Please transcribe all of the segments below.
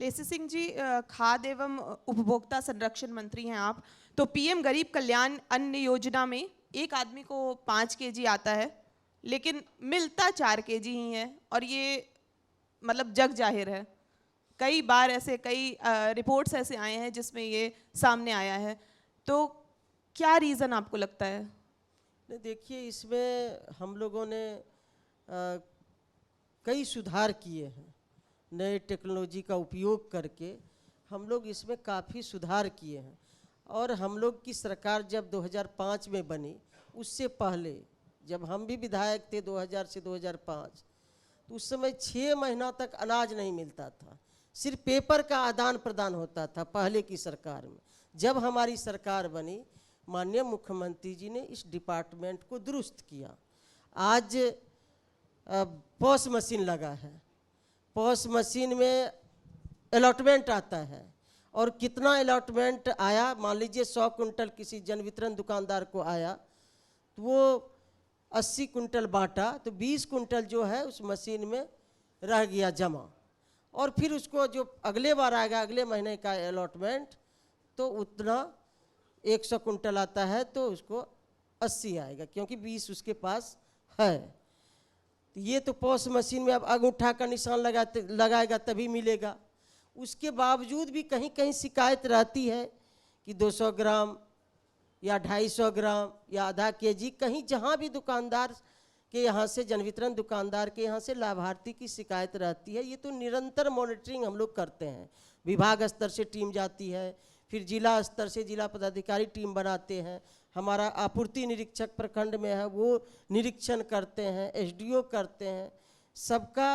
लेसी सिंह जी, खाद्य एवं उपभोक्ता संरक्षण मंत्री हैं आप। तो पीएम गरीब कल्याण अन्न योजना में एक आदमी को 5 केजी आता है, लेकिन मिलता 4 केजी ही है, और ये मतलब जग जाहिर है। कई बार ऐसे कई रिपोर्ट्स ऐसे आए हैं जिसमें ये सामने आया है। तो क्या रीज़न आपको लगता है? देखिए, इसमें हम लोगों ने कई सुधार किए हैं। नए टेक्नोलॉजी का उपयोग करके हम लोग इसमें काफ़ी सुधार किए हैं। और हम लोग की सरकार जब 2005 में बनी, उससे पहले जब हम भी विधायक थे 2000 से 2005, तो उस समय 6 महीना तक अनाज नहीं मिलता था। सिर्फ पेपर का आदान प्रदान होता था पहले की सरकार में। जब हमारी सरकार बनी, माननीय मुख्यमंत्री जी ने इस डिपार्टमेंट को दुरुस्त किया। आज पॉस मशीन लगा है। पॉस मशीन में अलॉटमेंट आता है, और कितना अलॉटमेंट आया, मान लीजिए 100 कुंटल किसी जन वितरण दुकानदार को आया, तो वो 80 कुंटल बांटा, तो 20 कुंटल जो है उस मशीन में रह गया जमा। और फिर उसको जो अगले बार आएगा, अगले महीने का अलॉटमेंट, तो उतना 100 कुंटल आता है तो उसको 80 आएगा, क्योंकि 20 उसके पास है। तो ये तो पॉस मशीन में अब अंगूठा का निशान लगाएगा तभी मिलेगा। उसके बावजूद भी कहीं कहीं शिकायत रहती है कि 200 ग्राम या 250 ग्राम या आधा केजी, कहीं जहाँ भी दुकानदार के यहाँ से, जन वितरण दुकानदार के यहाँ से लाभार्थी की शिकायत रहती है। ये तो निरंतर मॉनिटरिंग हम लोग करते हैं। विभाग स्तर से टीम जाती है, फिर जिला स्तर से जिला पदाधिकारी टीम बनाते हैं। हमारा आपूर्ति निरीक्षक प्रखंड में है, वो निरीक्षण करते हैं, एसडीओ करते हैं। सबका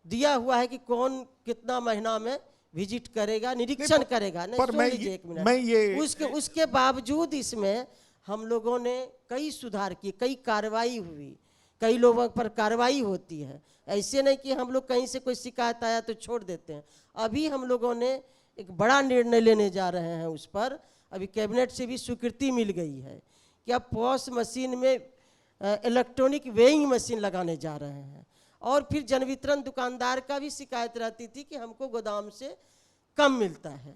दिया हुआ है कि कौन कितना महीना में विजिट करेगा, निरीक्षण करेगा। नहीं, सुन लीजिए एक मिनट। उसके बावजूद इसमें हम लोगों ने कई सुधार किए, कई कार्रवाई हुई, कई लोगों पर कार्रवाई होती है। ऐसे नहीं कि हम लोग कहीं से कोई शिकायत आया तो छोड़ देते हैं। अभी हम लोगों ने एक बड़ा निर्णय लेने जा रहे हैं उस पर। अभी कैबिनेट से भी स्वीकृति मिल गई है कि अब पॉस मशीन में इलेक्ट्रॉनिक वेइंग मशीन लगाने जा रहे हैं। और फिर जन वितरण दुकानदार का भी शिकायत रहती थी कि हमको गोदाम से कम मिलता है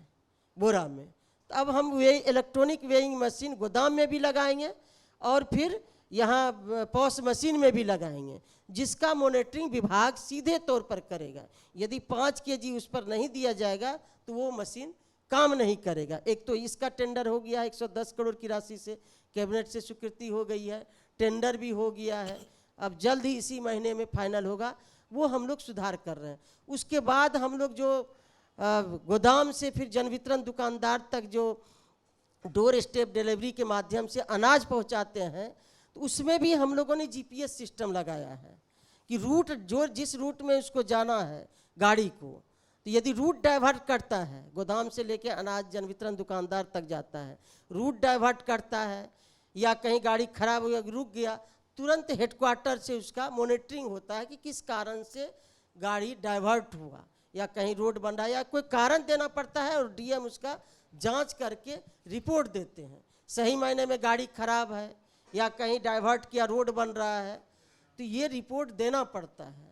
बोरा में, तो अब हम इलेक्ट्रॉनिक वेइंग मशीन गोदाम में भी लगाएंगे और फिर यहाँ पॉस मशीन में भी लगाएंगे, जिसका मॉनिटरिंग विभाग सीधे तौर पर करेगा। यदि 5 केजी उस पर नहीं दिया जाएगा तो वो मशीन काम नहीं करेगा। एक तो इसका टेंडर हो गया है 110 करोड़ की राशि से, कैबिनेट से स्वीकृति हो गई है, टेंडर भी हो गया है, अब जल्द ही इसी महीने में फाइनल होगा। वो हम लोग सुधार कर रहे हैं। उसके बाद हम लोग जो गोदाम से फिर जन वितरण दुकानदार तक जो डोर स्टेप डिलीवरी के माध्यम से अनाज पहुंचाते हैं, तो उसमें भी हम लोगों ने जीपीएस सिस्टम लगाया है कि रूट जो जिस रूट में उसको जाना है गाड़ी को, तो यदि रूट डाइवर्ट करता है, गोदाम से लेके अनाज जन वितरण दुकानदार तक जाता है, रूट डाइवर्ट करता है या कहीं गाड़ी खराब हो गया, रुक गया, तुरंत हेडक्वार्टर से उसका मॉनिटरिंग होता है कि किस कारण से गाड़ी डाइवर्ट हुआ, या कहीं रोड बन रहा है, या कोई कारण देना पड़ता है, और डीएम उसका जांच करके रिपोर्ट देते हैं। सही मायने में गाड़ी खराब है या कहीं डाइवर्ट किया, रोड बन रहा है, तो ये रिपोर्ट देना पड़ता है।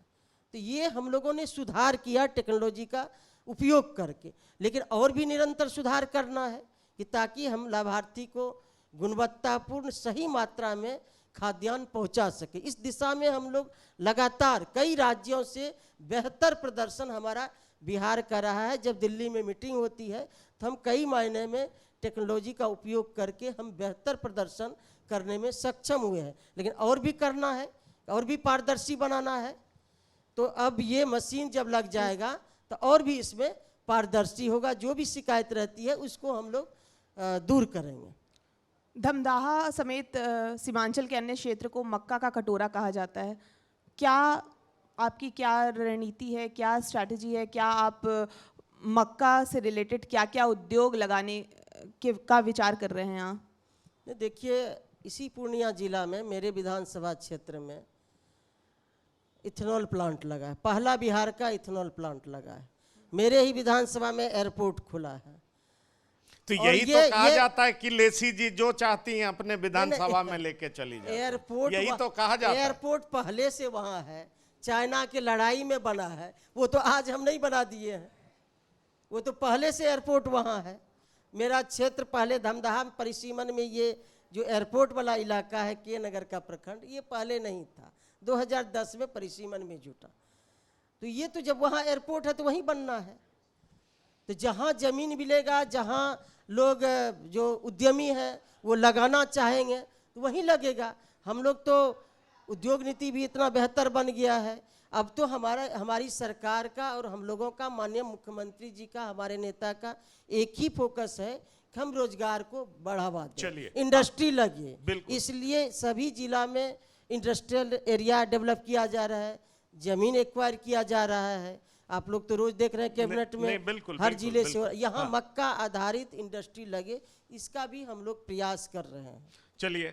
तो ये हम लोगों ने सुधार किया टेक्नोलॉजी का उपयोग करके। लेकिन और भी निरंतर सुधार करना है कि ताकि हम लाभार्थी को गुणवत्तापूर्ण सही मात्रा में खाद्यान्न पहुंचा सके। इस दिशा में हम लोग लगातार कई राज्यों से बेहतर प्रदर्शन हमारा बिहार कर रहा है। जब दिल्ली में मीटिंग होती है तो हम कई मायने में टेक्नोलॉजी का उपयोग करके हम बेहतर प्रदर्शन करने में सक्षम हुए हैं। लेकिन और भी करना है, और भी पारदर्शी बनाना है। तो अब ये मशीन जब लग जाएगा तो और भी इसमें पारदर्शी होगा। जो भी शिकायत रहती है उसको हम लोग दूर करेंगे। धमदाहा समेत सीमांचल के अन्य क्षेत्र को मक्का का कटोरा कहा जाता है। क्या आपकी क्या रणनीति है, क्या स्ट्रैटेजी है? क्या आप मक्का से रिलेटेड क्या क्या उद्योग लगाने का विचार कर रहे हैं यहाँ? देखिए, इसी पूर्णिया जिला में मेरे विधानसभा क्षेत्र में इथेनॉल प्लांट लगा है। पहला बिहार का इथेनॉल प्लांट लगा है। मेरे ही विधानसभा में एयरपोर्ट खुला है। तो यही तो कहा जाता है कि लेसी जी जो चाहती हैं अपने विधानसभा में लेके चली जाए। एयरपोर्ट यही तो कहा जाता है। एयरपोर्ट पहले से वहाँ है, चाइना के लड़ाई में बना है, वो तो आज हम नहीं बना दिए हैं। वो तो पहले से एयरपोर्ट वहाँ है। मेरा क्षेत्र पहले धमदाहा परिसीमन में ये जो एयरपोर्ट वाला इलाका है के नगर का प्रखंड, ये पहले नहीं था, 2010 में परिसीमन में जुटा। तो ये तो जब वहाँ एयरपोर्ट है तो वहीं बनना है। तो जहाँ ज़मीन मिलेगा, जहाँ लोग जो उद्यमी हैं वो लगाना चाहेंगे तो वहीं लगेगा। हम लोग तो उद्योग नीति भी इतना बेहतर बन गया है। अब तो हमारी सरकार का और हम लोगों का, माननीय मुख्यमंत्री जी का, हमारे नेता का एक ही फोकस है कि हम रोजगार को बढ़ावा दें, इंडस्ट्री लगे। इसलिए सभी जिला में इंडस्ट्रियल एरिया डेवलप किया जा रहा है, जमीन एक्वायर किया जा रहा है। आप लोग तो रोज देख रहे हैं कैबिनेट में हर जिले से यहाँ मक्का आधारित इंडस्ट्री लगे, इसका भी हम लोग प्रयास कर रहे हैं। चलिए,